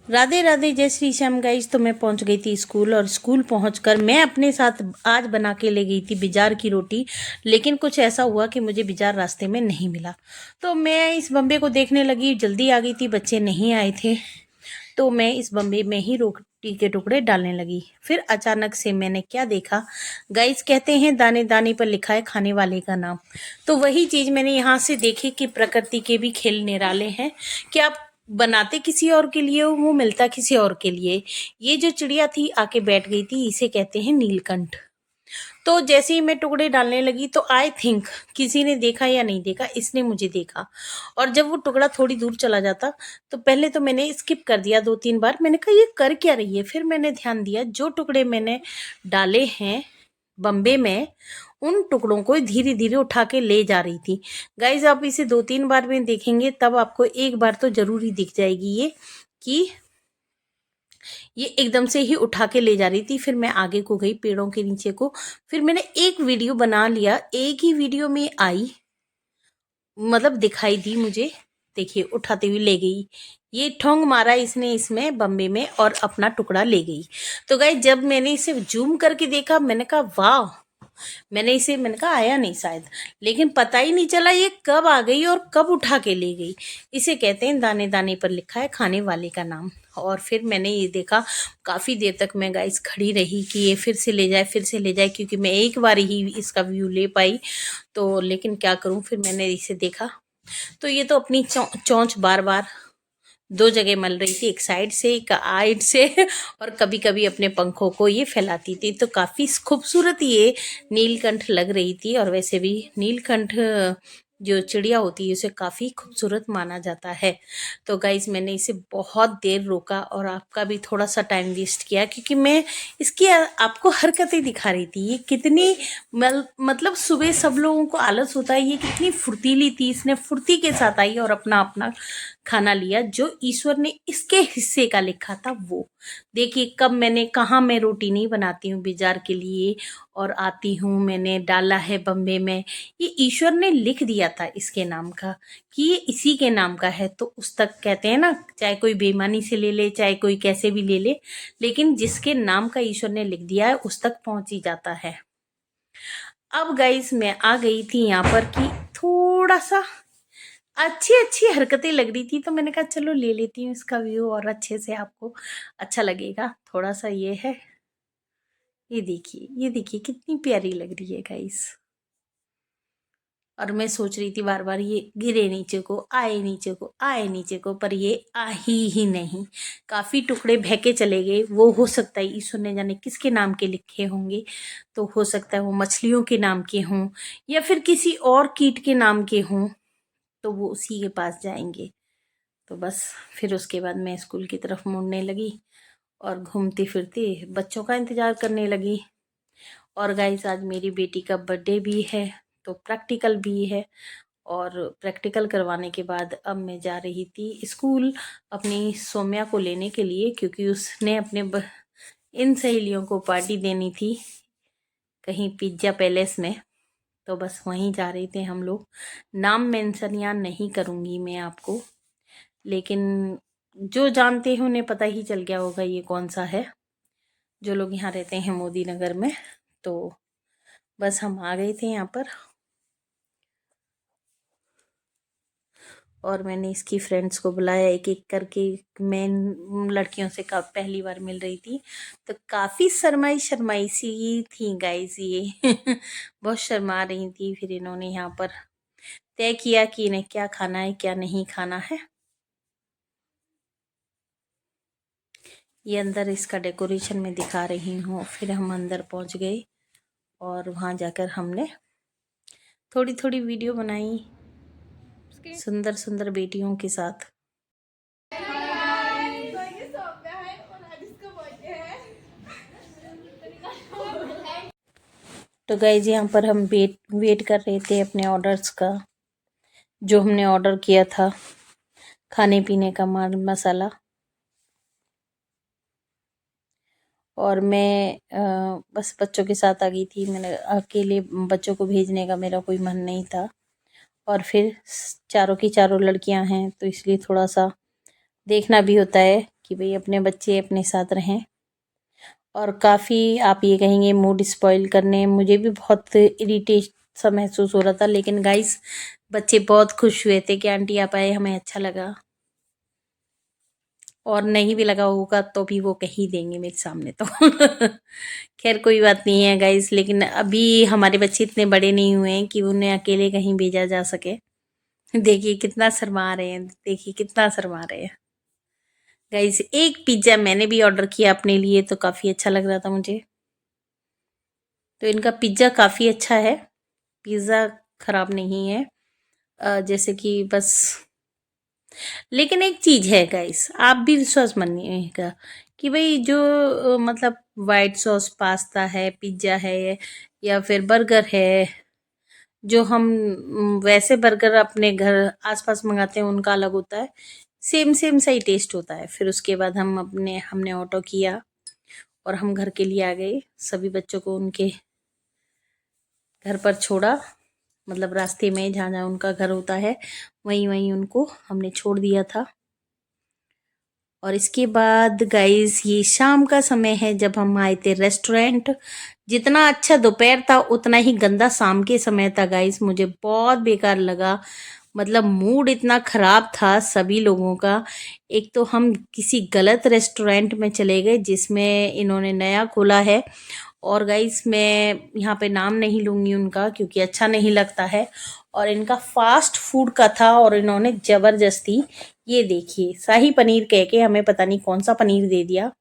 राधे राधे, जय श्री श्याम गाइस। तो मैं पहुंच गई थी स्कूल, और स्कूल पहुंचकर मैं अपने साथ आज बना के ले गई थी बिजार की रोटी। लेकिन कुछ ऐसा हुआ कि मुझे बिजार रास्ते में नहीं मिला। तो मैं इस बम्बे को देखने लगी, जल्दी आ गई थी, बच्चे नहीं आए थे। तो मैं इस बम्बे में ही रोटी के टुकड़े डालने लगी। फिर अचानक से मैंने क्या देखा गाइस, कहते हैं दाने दाने पर लिखा है खाने वाले का नाम। तो वही चीज़ मैंने यहाँ से देखी कि प्रकृति के भी खेल निराले हैं कि आप बनाते किसी और के लिए हो, वो मिलता किसी और के लिए। ये जो चिड़िया थी आके बैठ गई थी, इसे कहते हैं नीलकंठ। तो जैसे ही मैं टुकड़े डालने लगी तो आई थिंक किसी ने देखा या नहीं देखा, इसने मुझे देखा। और जब वो टुकड़ा थोड़ी दूर चला जाता तो पहले तो मैंने स्किप कर दिया 2-3 बार। मैंने कहा ये कर क्या रही है। फिर मैंने ध्यान दिया, जो टुकड़े मैंने डाले हैं बम्बे में, उन टुकड़ों को धीरे धीरे उठा के ले जा रही थी। गाइज आप इसे 2-3 बार में देखेंगे तब आपको एक बार तो जरूर ही दिख जाएगी ये कि ये एकदम से ही उठा के ले जा रही थी। फिर मैं आगे को गई, पेड़ों के नीचे को। फिर मैंने एक वीडियो बना लिया, एक ही वीडियो में आई, मतलब दिखाई दी मुझे। देखिए उठाते हुए ले गई, ये ठोंग मारा इसने इसमें बम्बे में और अपना टुकड़ा ले गई। तो गाइस जब मैंने इसे जूम करके देखा, मैंने कहा वाह। मैंने कहा आया नहीं शायद, लेकिन पता ही नहीं चला ये कब आ गई और कब उठा के ले गई। इसे कहते हैं दाने दाने पर लिखा है खाने वाले का नाम। और फिर मैंने ये देखा, काफ़ी देर तक मैं गाइस खड़ी रही कि ये फिर से ले जाए, फिर से ले जाए, क्योंकि मैं एक बार ही इसका व्यू ले पाई। तो लेकिन क्या करूं, फिर मैंने इसे देखा तो ये तो अपनी चोंच बार बार 2 जगह मल रही थी, एक साइड से एक आइड से और कभी कभी अपने पंखों को ये फैलाती थी। तो काफ़ी खूबसूरत ये नीलकंठ लग रही थी। और वैसे भी नीलकंठ जो चिड़िया होती है उसे काफ़ी खूबसूरत माना जाता है। तो गाइज मैंने इसे बहुत देर रोका और आपका भी थोड़ा सा टाइम वेस्ट किया, क्योंकि मैं इसकी आपको हरकतें दिखा रही थी। ये कितनी मतलब सुबह सब लोगों को आलस होता है, ये कितनी फुर्तीली थी। इसने फुर्ती के साथ आई और अपना अपना खाना लिया जो ईश्वर ने इसके हिस्से का लिखा था वो। देखिए कब मैंने कहा, मैं रोटी नहीं बनाती हूँ बाजार के लिए और आती हूँ, मैंने डाला है बम्बे में। ये ईश्वर ने लिख दिया था इसके नाम का कि ये इसी के नाम का है। तो उस तक कहते हैं ना, चाहे कोई बेईमानी से ले ले, चाहे कोई कैसे भी ले ले, लेकिन जिसके नाम का ईश्वर ने लिख दिया है उस तक पहुंच ही जाता है। अब गाइस मैं आ गई थी यहाँ पर कि थोड़ा सा अच्छी अच्छी हरकतें लग रही थी, तो मैंने कहा चलो ले लेती हूँ इसका व्यू और अच्छे से आपको अच्छा लगेगा। थोड़ा सा ये है, ये देखिए कितनी प्यारी लग रही है गाइस। और मैं सोच रही थी बार बार ये गिरे नीचे को, आए नीचे को, आए नीचे को, पर ये आ ही नहीं। काफ़ी टुकड़े बहके चले गए। वो हो सकता है ईश्वर ने जाने किसके नाम के लिखे होंगे। तो हो सकता है वो मछलियों के नाम के हों या फिर किसी और कीट के नाम के हों, तो वो उसी के पास जाएंगे। तो बस फिर उसके बाद मैं स्कूल की तरफ मुड़ने लगी और घूमती फिरती बच्चों का इंतज़ार करने लगी। और गाइस आज मेरी बेटी का बर्थडे भी है, तो प्रैक्टिकल भी है। और प्रैक्टिकल करवाने के बाद अब मैं जा रही थी स्कूल अपनी सौम्या को लेने के लिए, क्योंकि उसने अपने इन सहेलियों को पार्टी देनी थी कहीं पिज्ज़ा पैलेस में। तो बस वहीं जा रहे थे हम लोग। नाम मेंशन यहाँ नहीं करूँगी मैं आपको, लेकिन जो जानते हैं उन्हें पता ही चल गया होगा ये कौन सा है, जो लोग यहाँ रहते हैं मोदी नगर में। तो बस हम आ गए थे यहाँ पर, और मैंने इसकी फ्रेंड्स को बुलाया एक एक करके। मैं लड़कियों से पहली बार मिल रही थी, तो काफ़ी शर्माई शर्माई सी थी गाइस ये बहुत शर्मा रही थी। फिर इन्होंने यहाँ पर तय किया कि इन्हें क्या खाना है क्या नहीं खाना है। ये अंदर इसका डेकोरेशन में दिखा रही हूँ। फिर हम अंदर पहुँच गए और वहाँ जाकर हमने थोड़ी थोड़ी वीडियो बनाई सुंदर सुंदर बेटियों के साथ। तो गाइज यहाँ पर हम वेट कर रहे थे अपने ऑर्डर्स का, जो हमने ऑर्डर किया था खाने पीने का माल मसाला। और मैं बस बच्चों के साथ आ गई थी। मैंने अकेले बच्चों को भेजने का मेरा कोई मन नहीं था। और फिर चारों की चारों लड़कियां हैं तो इसलिए थोड़ा सा देखना भी होता है कि भाई अपने बच्चे अपने साथ रहें। और काफ़ी आप ये कहेंगे मूड स्पॉइल करने, मुझे भी बहुत इरिटेट सा महसूस हो रहा था, लेकिन गाइस बच्चे बहुत खुश हुए थे कि आंटी आप आए, हमें अच्छा लगा। और नहीं भी लगा होगा तो भी वो कह ही देंगे मेरे सामने तो खैर कोई बात नहीं है गाइस, लेकिन अभी हमारे बच्चे इतने बड़े नहीं हुए हैं कि उन्हें अकेले कहीं भेजा जा सके। देखिए कितना शर्मा रहे हैं, देखिए कितना शर्मा रहे हैं गाइस। एक पिज्ज़ा मैंने भी ऑर्डर किया अपने लिए, तो काफ़ी अच्छा लग रहा था मुझे। तो इनका पिज्ज़ा काफ़ी अच्छा है, पिज़्ज़ा खराब नहीं है। जैसे कि बस, लेकिन एक चीज है गाइस, आप भी विश्वास मानिएगा कि भाई जो मतलब वाइट सॉस पास्ता है, पिज्जा है, या फिर बर्गर है, जो हम वैसे बर्गर अपने घर आसपास मंगाते हैं उनका अलग होता है। सेम सेम सा ही टेस्ट होता है। फिर उसके बाद हमने ऑटो किया और हम घर के लिए आ गए। सभी बच्चों को उनके घर पर छोड़ा, मतलब रास्ते में जहाँ जहाँ उनका घर होता है वहीं वहीं उनको हमने छोड़ दिया था। और इसके बाद गाइस ये शाम का समय है जब हम आए थे रेस्टोरेंट। जितना अच्छा दोपहर था उतना ही गंदा शाम के समय था गाइस, मुझे बहुत बेकार लगा। मतलब मूड इतना खराब था सभी लोगों का। एक तो हम किसी गलत रेस्टोरेंट में चले गए जिसमें इन्होंने नया खोला है, और गाइस मैं यहाँ पे नाम नहीं लूँगी उनका क्योंकि अच्छा नहीं लगता है। और इनका फास्ट फूड का था और इन्होंने ज़बरदस्ती, ये देखिए शाही पनीर कह के हमें पता नहीं कौन सा पनीर दे दिया।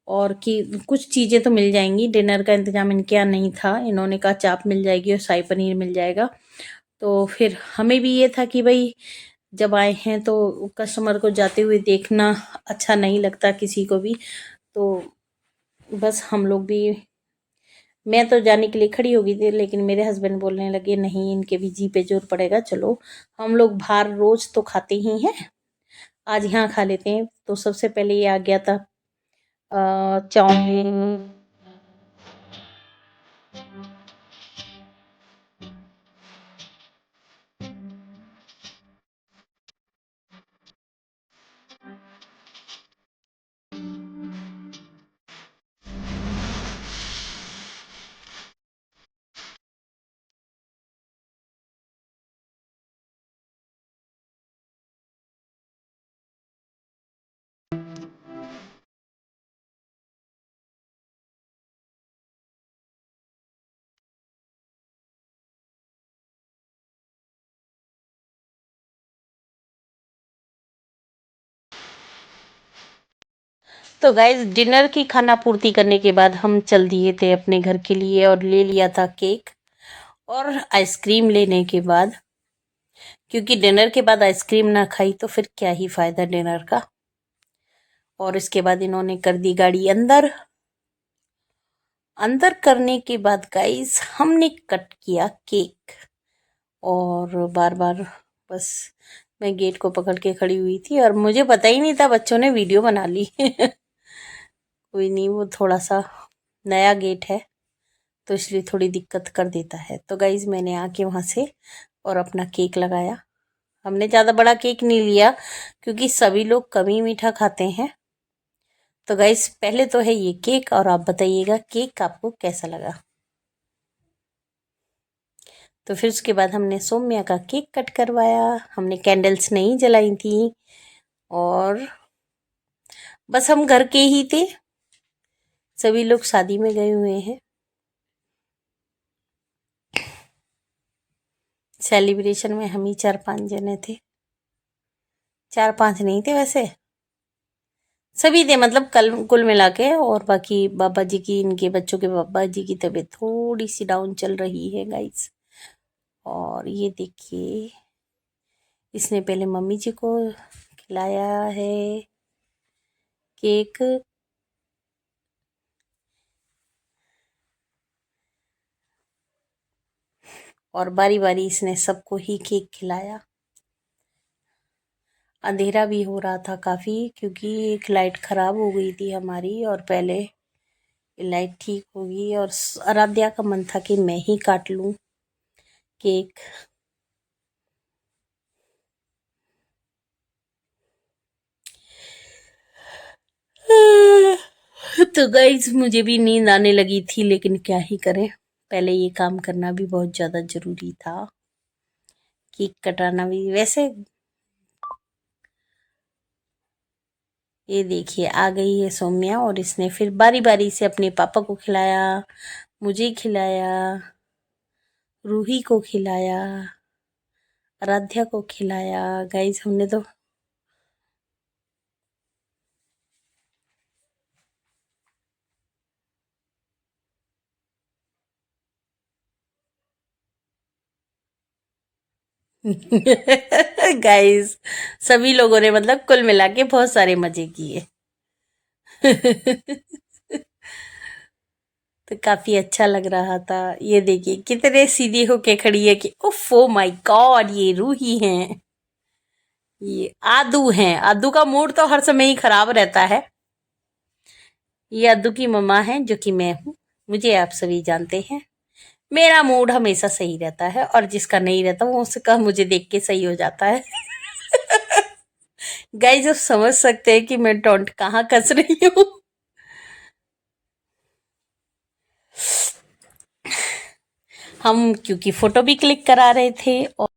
और कि कुछ चीज़ें तो मिल जाएंगी, डिनर का इंतजाम इनके यहाँ नहीं था। इन्होंने कहा चाप मिल जाएगी और शाही पनीर मिल जाएगा। तो फिर हमें भी ये था कि भाई जब आए हैं तो कस्टमर को जाते हुए देखना अच्छा नहीं लगता किसी को भी। तो बस हम लोग भी, मैं तो जाने के लिए खड़ी हो गई थी, लेकिन मेरे हस्बैंड बोलने लगे नहीं इनके भी जी पे जोर पड़ेगा, चलो हम लोग बाहर रोज तो खाते ही हैं, आज यहाँ खा लेते हैं। तो सबसे पहले ये आ गया था चाउमीन। तो गाइज डिनर की खाना पूर्ति करने के बाद हम चल दिए थे अपने घर के लिए और ले लिया था केक और आइसक्रीम। लेने के बाद, क्योंकि डिनर के बाद आइसक्रीम ना खाई तो फिर क्या ही फायदा डिनर का। और इसके बाद इन्होंने कर दी गाड़ी अंदर। अंदर करने के बाद गाइस हमने कट किया केक, और बार बार बस मैं गेट को पकड़ के खड़ी हुई थी और मुझे पता ही नहीं था बच्चों ने वीडियो बना ली कोई नहीं, वो थोड़ा सा नया गेट है तो इसलिए थोड़ी दिक्कत कर देता है। तो गाइज मैंने आके वहाँ से और अपना केक लगाया। हमने ज़्यादा बड़ा केक नहीं लिया क्योंकि सभी लोग कम ही मीठा खाते हैं। तो गाइज पहले तो है ये केक, और आप बताइएगा केक आपको कैसा लगा। तो फिर उसके बाद हमने सौम्या का केक कट करवाया। हमने कैंडल्स नहीं जलाई थी और बस हम घर के ही थे, सभी लोग शादी में गए हुए हैं। सेलिब्रेशन में हम ही 4-5 जने थे, 4-5 नहीं थे वैसे, सभी थे मतलब कल कुल मिला के। और बाकी बाबा जी की, इनके बच्चों के बाबा जी की तबीयत थोड़ी सी डाउन चल रही है गाइस। और ये देखिए इसने पहले मम्मी जी को खिलाया है केक, और बारी बारी इसने सबको ही केक खिलाया। अंधेरा भी हो रहा था काफ़ी क्योंकि एक लाइट ख़राब हो गई थी हमारी, और पहले लाइट ठीक होगी। और आराध्या का मन था कि मैं ही काट लूँ केक। तो गाइस मुझे भी नींद आने लगी थी, लेकिन क्या ही करें, पहले ये काम करना भी बहुत ज़्यादा ज़रूरी था। केक कटाना भी वैसे। ये देखिए आ गई है सौम्या, और इसने फिर बारी बारी से अपने पापा को खिलाया, मुझे खिलाया, रूही को खिलाया, आराध्या को खिलाया। गाइस हमने तो गाइस सभी लोगों ने मतलब कुल मिला के बहुत सारे मजे किए। तो काफी अच्छा लग रहा था। ये देखिए कितने सीधी होके खड़ी है कि उफ ओ माय गॉड, ये रूही हैं, ये आदू हैं। आदू का मूड तो हर समय ही खराब रहता है। ये आदू की मम्मा है, जो कि मैं हूँ। मुझे आप सभी जानते हैं, मेरा मूड हमेशा सही रहता है, और जिसका नहीं रहता वो उसका मुझे देख के सही हो जाता है। गाइस आप समझ सकते हैं कि मैं टोंट कहाँ कस रही हूँ। हम क्योंकि फोटो भी क्लिक करा रहे थे, और